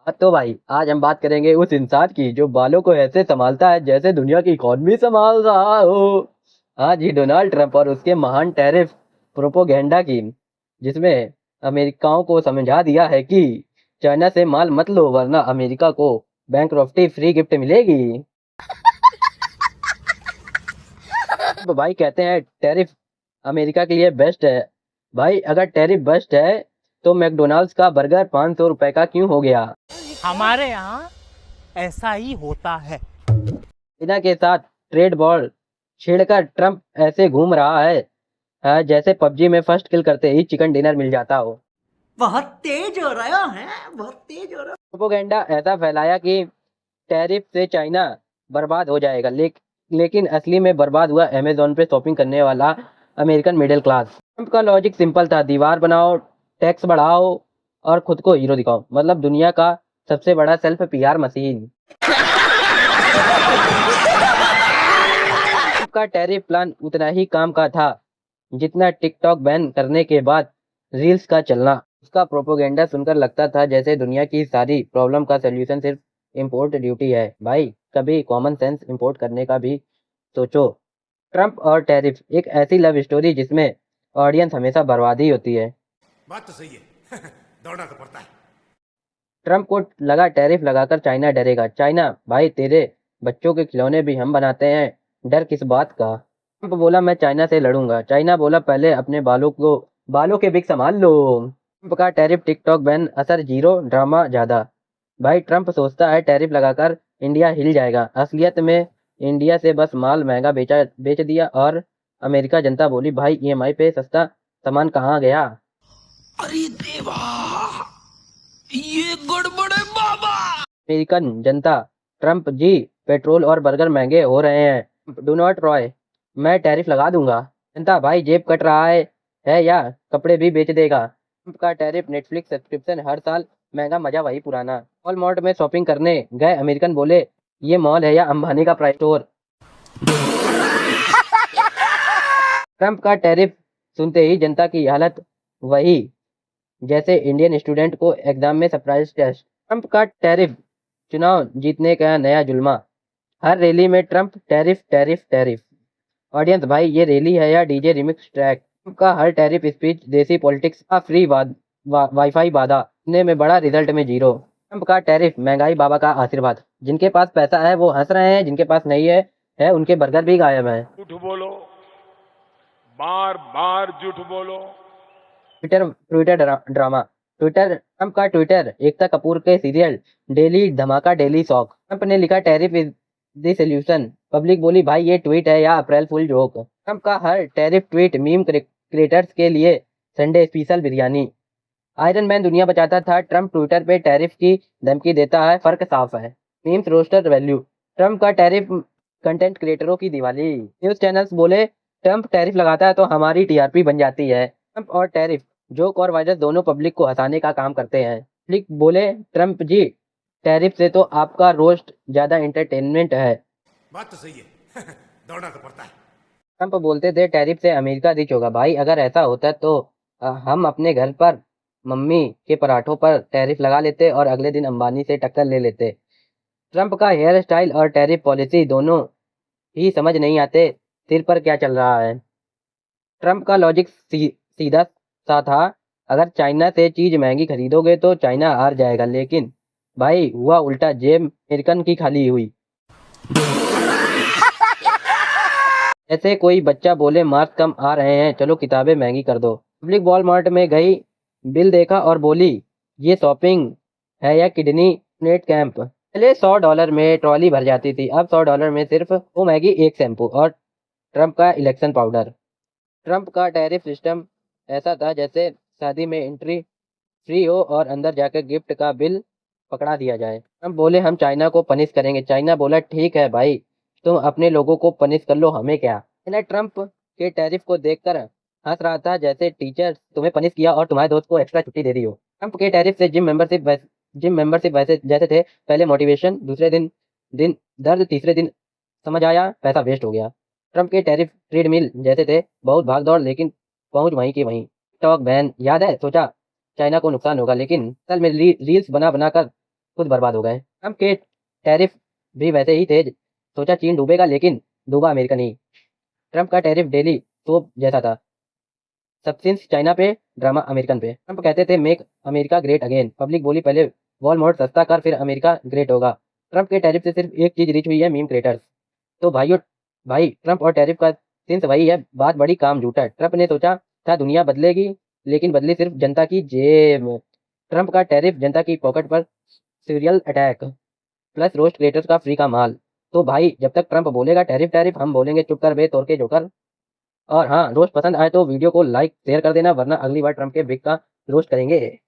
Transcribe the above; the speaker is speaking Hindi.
हाँ तो भाई आज हम बात करेंगे उस इंसान की जो बालों को ऐसे संभालता है जैसे दुनिया की इकॉनमी संभाल रहा हो। हाँ जी, डोनाल्ड ट्रंप और उसके महान टैरिफ प्रोपोगेंडा की, जिसमें अमेरिकाओं को समझा दिया है कि चाइना से माल मत लो वरना अमेरिका को बैंकरप्टी फ्री गिफ्ट मिलेगी। तो भाई कहते हैं टैरिफ अमेरिका के लिए बेस्ट है। भाई अगर टैरिफ बेस्ट है तो मैकडोनाल्ड्स का बर्गर 500 रुपए का क्यों हो गया। हमारे यहाँ ऐसा ही होता है। चाइना के साथ ट्रेड वॉर छेड़कर ट्रंप ऐसे घूम रहा है जैसे पबजी में फर्स्ट किल करते ही चिकन डिनर मिल जाता हो। बहुत तेज हो रहा है, बहुत तेज हो रहा प्रोपोगेंडा ऐसा फैलाया कि टैरिफ से चाइना बर्बाद हो जाएगा, लेकिन असली में बर्बाद हुआ अमेजोन पे शॉपिंग करने वाला अमेरिकन मिडिल क्लास। ट्रंप का लॉजिक सिंपल था, दीवार बनाओ, टैक्स बढ़ाओ और खुद को हीरो दिखाओ, मतलब दुनिया का सबसे बड़ा सेल्फ पीआर मशीन। ट्रंप का टैरिफ प्लान उतना ही काम का था जितना टिकटॉक बैन करने के बाद रील्स का चलना। उसका प्रोपोगेंडा सुनकर लगता था जैसे दुनिया की सारी प्रॉब्लम का सलूशन सिर्फ इंपोर्ट ड्यूटी है। भाई कभी कॉमन सेंस इंपोर्ट करने का भी सोचो। ट्रंप और टैरिफ एक ऐसी लव स्टोरी जिसमें ऑडियंस हमेशा बर्बादी होती है। बात तो सही है। दौड़ना तो पड़ता है। ट्रंप को लगा टैरिफ लगाकर चाइना डरेगा। चाइना भाई तेरे बच्चों के खिलौने भी हम बनाते हैं, डर किस बात का। ट्रंप बोला मैं चाइना से लड़ूंगा। चाइना बोला पहले अपने बालों के बिक संभाल लो। ट्रंप का टैरिफ टिकटॉक बैन असर जीरो, ड्रामा ज्यादा। भाई ट्रंप सोचता है टैरिफ लगाकर इंडिया हिल जाएगा, असलियत में इंडिया से बस माल महंगा बेच दिया और अमेरिका जनता बोली भाई ईएमआई पे सस्ता सामान कहाँ गया। अरे देवा, ये गड़बड़ है बाबा। अमेरिकन जनता ट्रंप जी पेट्रोल और बर्गर महंगे हो रहे हैं, डू नॉट रॉय, मैं टैरिफ लगा दूंगा। जनता भाई जेब कट रहा है या कपड़े भी बेच देगा। ट्रंप का टैरिफ नेटफ्लिक्स सब्सक्रिप्शन हर साल महंगा, मजा वही पुराना। वॉलमार्ट में शॉपिंग करने गए अमेरिकन बोले ये मॉल है या अंबानी का प्राइस स्टोर। ट्रंप का टैरिफ सुनते ही जनता की हालत वही जैसे इंडियन स्टूडेंट को एग्जाम में सरप्राइज टेस्ट। ट्रंप का टैरिफ चुनाव जीतने का नया जुल्मा। हर रैली में Trump tariff tariff tariff. Audience भाई ये रैली है या डीजे रिमिक्स ट्रैक। ट्रंप का हर टैरिफ स्पीच देसी पॉलिटिक्स का फ्री वाईफाई वादा, इतने में बड़ा रिजल्ट में जीरो। ट्रंप का टैरिफ महंगाई बाबा का आशीर्वाद। जिनके पास पैसा है वो हंस रहे हैं, जिनके पास नहीं है उनके बर्गर भी गायब हैं। झूठ बोलो, बार बार झूठ बोलो। Twitter Twitter drama. Twitter Trump का ट्विटर एकता कपूर के सीरियल डेली धमाका डेली शॉक। ट्रंप ने लिखा tariff is the solution, public बोली भाई ये ट्वीट है या अप्रैल फुल जोक। ट्रंप का हर टैरिफ ट्वीट मीम क्रिएटर्स के लिए Sunday special biryani. Iron man दुनिया बचाता था, ट्रंप ट्विटर पे टैरिफ की धमकी देता है, फर्क साफ है। Memes roaster value. ट्रंप का टैरिफ कंटेंट क्रिएटरों की दिवाली। न्यूज चैनल्स बोले ट्रंप टैरिफ लगाता है तो हमारी टीआरपी बन जाती है। ट्रंप और टैरिफ जोक और वायरस दोनों पब्लिक को हंसाने का काम करते हैं। पब्लिक बोले ट्रंप जी टैरिफ से तो आपका रोस्ट ज्यादा एंटरटेनमेंट है। बात तो सही है। दौड़ना तो पड़ता है। ट्रंप बोलते थे टैरिफ से अमेरिका रिच होगा। भाई अगर ऐसा होता तो हम अपने घर पर मम्मी के पराठों पर टैरिफ लगा लेते और अगले दिन अंबानी से टक्कर ले लेते। ट्रंप का हेयर स्टाइल और टैरिफ पॉलिसी दोनों ही समझ नहीं आते, सिर पर क्या चल रहा है। ट्रंप का लॉजिक सीधा सा था, अगर चाइना से चीज महंगी खरीदोगे तो चाइना हार जाएगा, लेकिन भाई हुआ उल्टा, जेब अमेरिकन की खाली हुई। ऐसे कोई बच्चा बोले मार्क्स कम आ रहे हैं चलो किताबें महंगी कर दो। पब्लिक वॉलमार्ट में गई, बिल देखा और बोली ये शॉपिंग है या किडनी नेट कैंप। पहले $100 में ट्रॉली भर जाती थी, अब $100 में सिर्फ वो मैगी एक शैम्पू और ट्रंप का इलेक्शन पाउडर। ट्रंप का टैरिफ सिस्टम ऐसा था जैसे शादी में एंट्री फ्री हो और अंदर जाकर गिफ्ट का बिल पकड़ा दिया जाए। ट्रंप बोले हम चाइना को पनिश करेंगे। चाइना बोला ठीक है भाई, तुम अपने लोगों को पनिश कर लो, हमें क्या। चाइना ट्रंप के टैरिफ को देखकर हंस रहा था जैसे टीचर तुम्हें पनिश किया और तुम्हारे दोस्त को एक्स्ट्रा छुट्टी दे दी हो। ट्रंप के टैरिफ से जिम मेंबरशिप वैसे जैसे थे, पहले मोटिवेशन, दूसरे दिन दर्द, तीसरे दिन समझ आया पैसा वेस्ट हो गया। ट्रंप के टैरिफ ट्रेडमिल जैसे थे, बहुत भाग दौड़ लेकिन पहुंच वहीं की वहीं। टॉक बैन याद है, सोचा चाइना को नुकसान होगा लेकिन असल में रील्स बना बनाकर खुद बर्बाद हो गए। ट्रंप के टैरिफ भी वैसे ही थे, सोचा चीन डूबेगा लेकिन डूबा अमेरिका नहीं। ट्रंप का टैरिफ डेली सोप जैसा था, सब्सिडेंस चाइना पे, ड्रामा अमेरिकन पे। ट्रंप कहते थे make America great again, public बोली पहले वॉलमार्ट सस्ता कर फिर अमेरिका ग्रेट होगा। ट्रंप के टैरिफ से सिर्फ एक चीज रीच हुई है, मीम क्रिएटर्स। तो भाई ट्रंप और टैरिफ का सेंस वही है, बात बड़ी काम झूठा है। ट्रंप ने सोचा था दुनिया बदलेगी लेकिन बदली सिर्फ जनता की जेब। ट्रंप का टैरिफ जनता की पॉकेट पर serial attack plus roast creators का फ्री का माल। तो भाई जब तक ट्रंप बोलेगा टैरिफ टैरिफ, हम बोलेंगे चुप कर बे तोड़ के जोकर। और हाँ, रोस्ट पसंद आए तो वीडियो को लाइक शेयर कर देना, वरना अगली बार ट्रंप के बिग का रोस्ट करेंगे।